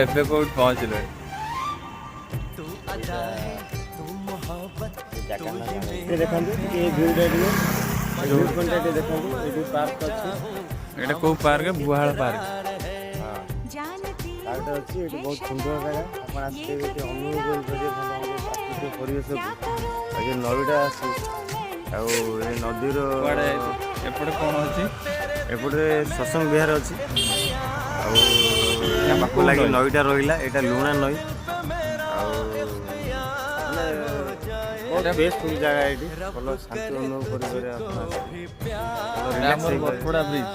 ଏବେ କୋଉଠି ପହଞ୍ଚିଲେ? ଏଇଟା କୋଉ ପାର୍କ? ବୁହାଳ ପାର୍କ। ଅଛି ଏଠି ବହୁତ ସୁନ୍ଦର ଜାଗା। ଆପଣ ଆସିବେ ଏଠି ଅନୁଭବ କରିପାରିବେ ଭଲ ପ୍ରାକୃତିକ ପରିବେଶକୁ। ଆଉ ଏ ନଈଟା ଅଛି, ଆଉ ଏ ନଦୀର ଏପଟେ କ'ଣ ଅଛି? ଏପଟେ ସତ୍ସଙ୍ଗ ବିହାର ଅଛି। ଆଉ ପାଖକୁ ଲାଗି ନଈଟା ରହିଲା, ଏଇଟା ଲୁଣା ନଈ। ଆଉ ମାନେ ବହୁତ ବେଷ୍ଟ ଜାଗା ଏଠି, ଭଲ ଶାନ୍ତି ଅନୁଭବ କରିପାରିବେ ଆପଣ। ଆମର ବରପଡ଼ା ବ୍ରିଜ,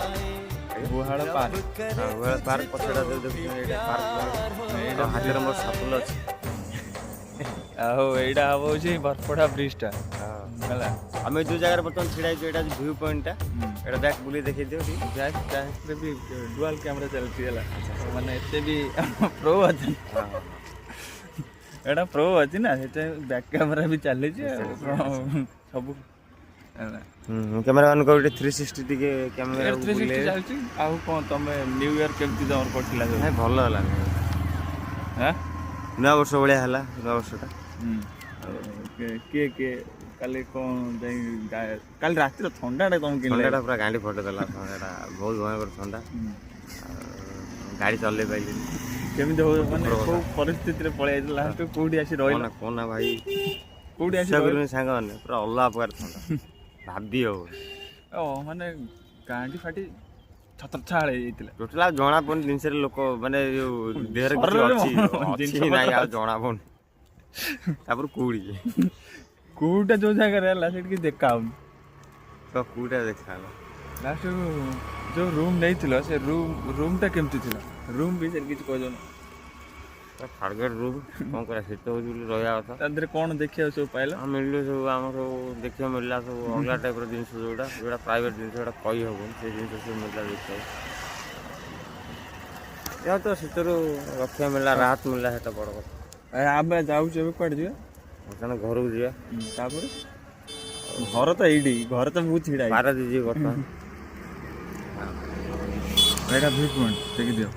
ବୁହାଳ ପାର୍କ। ବୁହାଳ ପାର୍କ ପଛଟା ଦେଖୁଛନ୍ତି, ଏଇଟା ପାର୍କ। ଏଇଟା ହାତରେ ମୋର ସାପୁଲ ଅଛି। ଆଉ ଏଇଟା ହବ ହଉଛି ବରପଡ଼ା ବ୍ରିଜଟା ହେଲା। ଆମେ ଯୋଉ ଜାଗାରେ ବର୍ତ୍ତମାନ ଛିଡ଼ା ହେଇଛୁ ଏଇଟା ହେଉଛି ଭ୍ୟୁ ପଏଣ୍ଟଟା। ଏଇଟା ବ୍ୟାକ୍ ବୁଲି ଦେଖେଇ ଦିଅ ଟିକେ। ବ୍ୟାକ୍ରେ ବି ଡୁଆଲ କ୍ୟାମେରା ଚାଲିଛି ହେଲା, ମାନେ ଏତେ ବି ପ୍ରୋ ଅଛି। ଏଇଟା ପ୍ରୋ ଅଛି ନା, ସେଥିପାଇଁ ବ୍ୟାକ୍ କ୍ୟାମେରା ବି ଚାଲିଛି ସବୁ ହେଲା। କ୍ୟାମେରା ମାନ ଗୋଟେ 360 ଟିକେ କ୍ୟାମେରା 360 ଚାଲିଛି। ଆଉ କ'ଣ ତମେ ନ୍ୟୁ ଇୟର କେମିତି ତମର ପଡ଼ିଥିଲା? ନାଇଁ ଭଲ ହେଲା, ନୂଆ ବର୍ଷ ଭଳିଆ ହେଲା ନୂଆ ବର୍ଷଟା। କିଏ କାଲି କ'ଣ ଯାଇ କାଲି ରାତିରେ ଥଣ୍ଡାଟା କ'ଣ ଥଣ୍ଡାଟା ପୁରା ଗାଣ୍ଡି ଫଟେଇ ଦେଲା। ଥଣ୍ଡାଟା ବହୁତ ଭୟଙ୍କର ଥଣ୍ଡା। ଗାଡ଼ି ଚଲେଇ ପାଇଲିନି। କେମିତି ହଉ ମାନେ କୋଉ ପରିସ୍ଥିତିରେ ପଳେଇ ଯାଇଥିଲା? ଲାଷ୍ଟ କୋଉଠି ଆସି ରହିଲା? କହନା ଭାଇ, କୋଉଠି ଆସି ସାଙ୍ଗମାନେ ପୁରା ଅଲଗା ପ୍ରକାର ଥଣ୍ଡା ଭାବି ହବ। ମାନେ ଗାଣ୍ଡି ଫାଟି ଛତ୍ରଛାଳ ହେଇଯାଇଥିଲା। ଟୋଟାଲ ଆଉ ଜଣା ପଡୁନି ଜିନିଷରେ ଲୋକ ମାନେ ଯୋଉ ଦେହରେ କିଛି ଅଛି ନାହିଁ ଆଉ ଜଣା ପଡୁନି। ତାପରେ କୋଉଟା ଯୋଉ ଜାଗାରେ ହେଲା ସେଠି କିଛି ଦେଖା ହଉନି। ତ କୋଉଟା ଦେଖା ହେଲା? ଲାଷ୍ଟ ଯୋଉ ରୁମ୍ ନେଇଥିଲ ସେ ରୁମ୍ଟା କେମିତି ଥିଲା? ରୁମ୍ ବିଷୟରେ କିଛି କହିଦଉନ। ଫାର୍ଗେଟ୍ ରୁମ୍ କ'ଣ କରିବା, ଶୀତ ହେଉଛି ବୋଲି ରହିବା କଥା। ତା ଦେହରେ କ'ଣ ଦେଖିବାକୁ ସବୁ ପାଇଲା? ମିଳିଲେ ସବୁ ଆମର ସବୁ ଦେଖିବାକୁ ମିଳିଲା, ସବୁ ଅଲଗା ଟାଇପ୍ର ଜିନିଷ ଯୋଉଟା ପ୍ରାଇଭେଟ୍ ଜିନିଷ, ଯୋଉଟା କହି ହେବନି ସେ ଜିନିଷ ସବୁ ମିଳିଲା ଦେଖିବାକୁ। ଏହା ତ ଶୀତରୁ ରକ୍ଷା ମିଳିଲା, ରାହତ ମିଳିଲା, ସେଟା ବଡ଼ କଥା। ଆମେ ଯାଉଛୁ ଏବେ କୁଆଡ଼େ ଯିବା? ବର୍ତ୍ତମାନ ଘରକୁ ଯିବା। ତାପରେ ଘର ତ ଏଇଠି, ଘରେ ତ ବହୁତ ଛିଡ଼ା ପାରାଦୀପ ଯିବି ବର୍ତ୍ତମାନ। ଏଇଟା ଭିଉ ପଏଣ୍ଟ ଦେଖିଦିଅ।